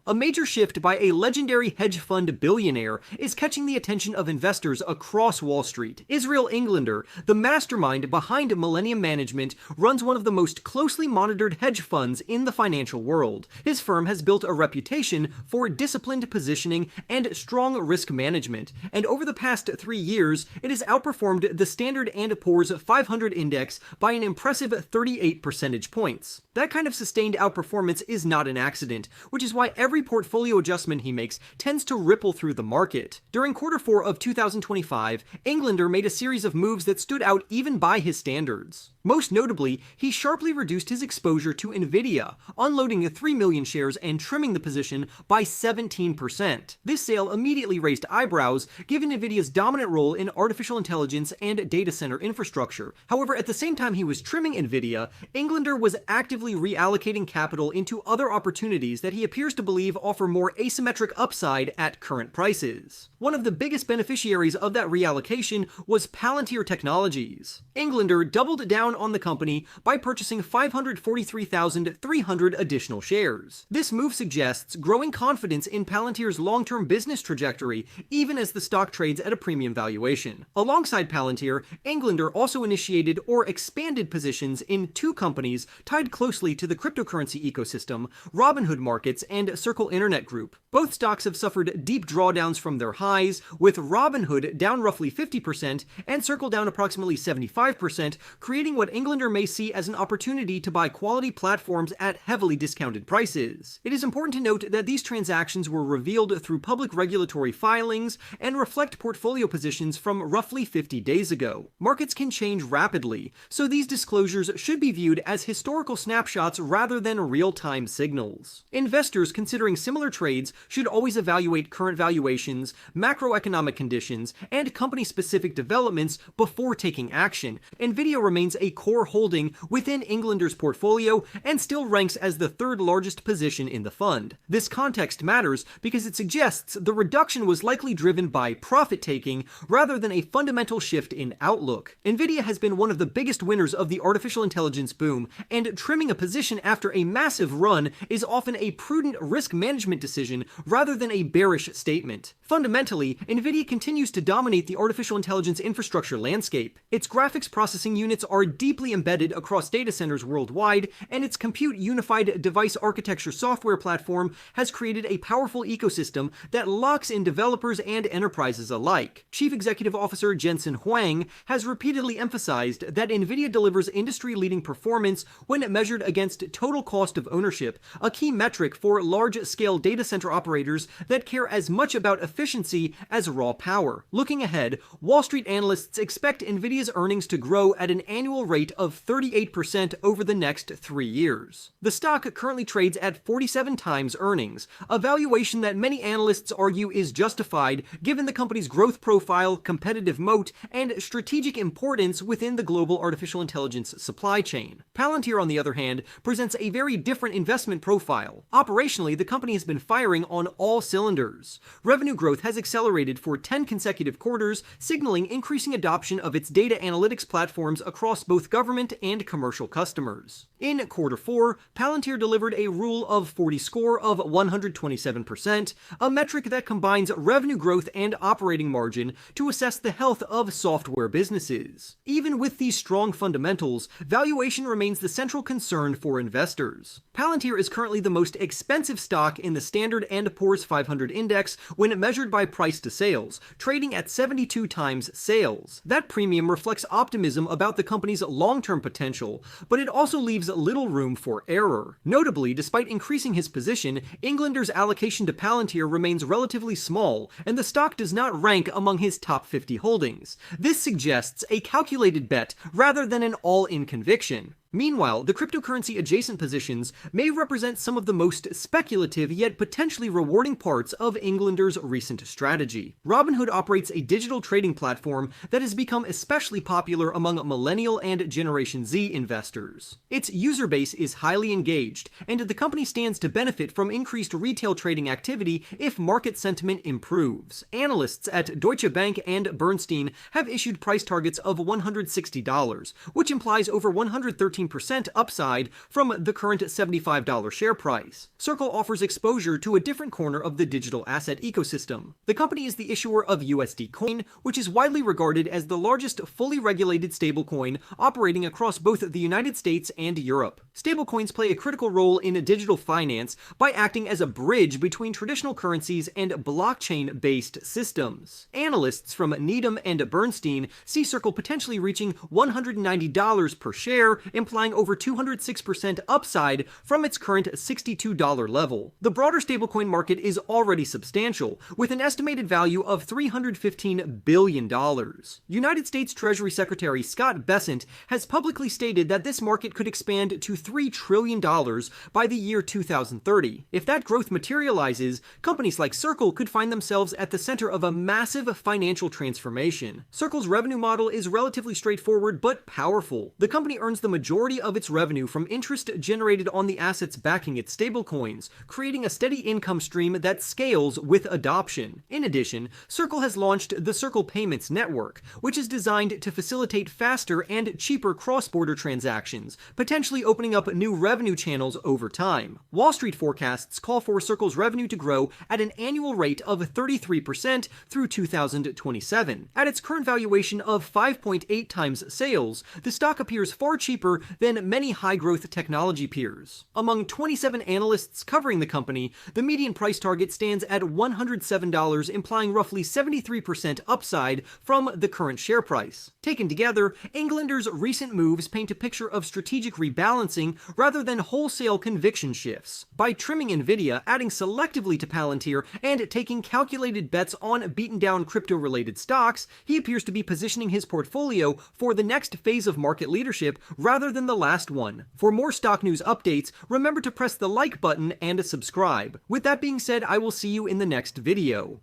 A major shift by a legendary hedge fund billionaire is catching the attention of investors across Wall Street. Israel Englander, the mastermind behind Millennium Management, runs one of the most closely monitored hedge funds in the financial world. His firm has built a reputation for disciplined positioning and strong risk management, and over the past 3 years, it has outperformed the Standard & Poor's 500 index by an impressive 38 percentage points. That kind of sustained outperformance is not an accident, which is why every portfolio adjustment he makes tends to ripple through the market. During Q4 of 2025, Englander made a series of moves that stood out even by his standards. Most notably, he sharply reduced his exposure to Nvidia, unloading 3 million shares and trimming the position by 17%. This sale immediately raised eyebrows, given Nvidia's dominant role in artificial intelligence and data center infrastructure. However, at the same time he was trimming Nvidia, Englander was actively reallocating capital into other opportunities that he appears to believe offer more asymmetric upside at current prices. One of the biggest beneficiaries of that reallocation was Palantir Technologies. Englander doubled down on the company by purchasing 543,300 additional shares. This move suggests growing confidence in Palantir's long-term business trajectory, even as the stock trades at a premium valuation. Alongside Palantir, Englander also initiated or expanded positions in 2 companies tied closely to the cryptocurrency ecosystem, Robinhood Markets and Circle Internet Group. Both stocks have suffered deep drawdowns from their highs, with Robinhood down roughly 50% and Circle down approximately 75%, creating what Englander may see as an opportunity to buy quality platforms at heavily discounted prices. It is important to note that these transactions were revealed through public regulatory filings and reflect portfolio positions from roughly 50 days ago. Markets can change rapidly, so these disclosures should be viewed as historical snapshots rather than real-time signals. Investors considering similar trades should always evaluate current valuations, macroeconomic conditions, and company-specific developments before taking action. Nvidia remains a core holding within Englander's portfolio and still ranks as the 3rd largest position in the fund. This context matters because it suggests the reduction was likely driven by profit-taking rather than a fundamental shift in outlook. Nvidia has been one of the biggest winners of the artificial intelligence boom, and trimming a position after a massive run is often a prudent risk management decision rather than a bearish statement. Fundamentally, Nvidia continues to dominate the artificial intelligence infrastructure landscape. Its graphics processing units are deeply embedded across data centers worldwide, and its compute unified device architecture software platform has created a powerful ecosystem that locks in developers and enterprises alike. Chief Executive Officer Jensen Huang has repeatedly emphasized that Nvidia delivers industry-leading performance when measured against total cost of ownership, a key metric for large-scale data center operators that care as much about efficiency as raw power. Looking ahead, Wall Street analysts expect Nvidia's earnings to grow at an annual rate of 38% over the next 3 years. The stock currently trades at 47 times earnings, a valuation that many analysts argue is justified given the company's growth profile, competitive moat, and strategic importance within the global artificial intelligence supply chain. Palantir, on the other hand, presents a very different investment profile. Operationally, the company has been firing on all cylinders. Revenue growth has accelerated for 10 consecutive quarters, signaling increasing adoption of its data analytics platforms across both government and commercial customers. In Q4, Palantir delivered a Rule of 40 score of 127%, a metric that combines revenue growth and operating margin to assess the health of software businesses. Even with these strong fundamentals, valuation remains the central concern for investors. Palantir is currently the most expensive stock in the Standard & Poor's 500 index when measured by price to sales, trading at 72 times sales. That premium reflects optimism about the company's long-term potential, but it also leaves little room for error. Notably, despite increasing his position, Englander's allocation to Palantir remains relatively small, and the stock does not rank among his top 50 holdings. This suggests a calculated bet rather than an all-in conviction. Meanwhile, the cryptocurrency adjacent positions may represent some of the most speculative yet potentially rewarding parts of Englander's recent strategy. Robinhood operates a digital trading platform that has become especially popular among Millennial and Generation Z investors. Its user base is highly engaged, and the company stands to benefit from increased retail trading activity if market sentiment improves. Analysts at Deutsche Bank and Bernstein have issued price targets of $160, which implies over 113 13% upside from the current $75 share price. Circle offers exposure to a different corner of the digital asset ecosystem. The company is the issuer of USD Coin, which is widely regarded as the largest fully regulated stablecoin operating across both the United States and Europe. Stablecoins play a critical role in digital finance by acting as a bridge between traditional currencies and blockchain-based systems. Analysts from Needham and Bernstein see Circle potentially reaching $190 per share, implying over 206% upside from its current $62 level. The broader stablecoin market is already substantial, with an estimated value of $315 billion. United States Treasury Secretary Scott Bessent has publicly stated that this market could expand to $3 trillion by the year 2030. If that growth materializes, companies like Circle could find themselves at the center of a massive financial transformation. Circle's revenue model is relatively straightforward but powerful. The company earns the majority of its revenue from interest generated on the assets backing its stablecoins, creating a steady income stream that scales with adoption. In addition, Circle has launched the Circle Payments Network, which is designed to facilitate faster and cheaper cross-border transactions, potentially opening up new revenue channels over time. Wall Street forecasts call for Circle's revenue to grow at an annual rate of 33% through 2027. At its current valuation of 5.8 times sales, the stock appears far cheaper than many high-growth technology peers. Among 27 analysts covering the company, the median price target stands at $107, implying roughly 73% upside from the current share price. Taken together, Englander's recent moves paint a picture of strategic rebalancing rather than wholesale conviction shifts. By trimming Nvidia, adding selectively to Palantir, and taking calculated bets on beaten-down crypto-related stocks, he appears to be positioning his portfolio for the next phase of market leadership rather than the last one. For more stock news updates, remember to press the like button and subscribe. With that being said, I will see you in the next video.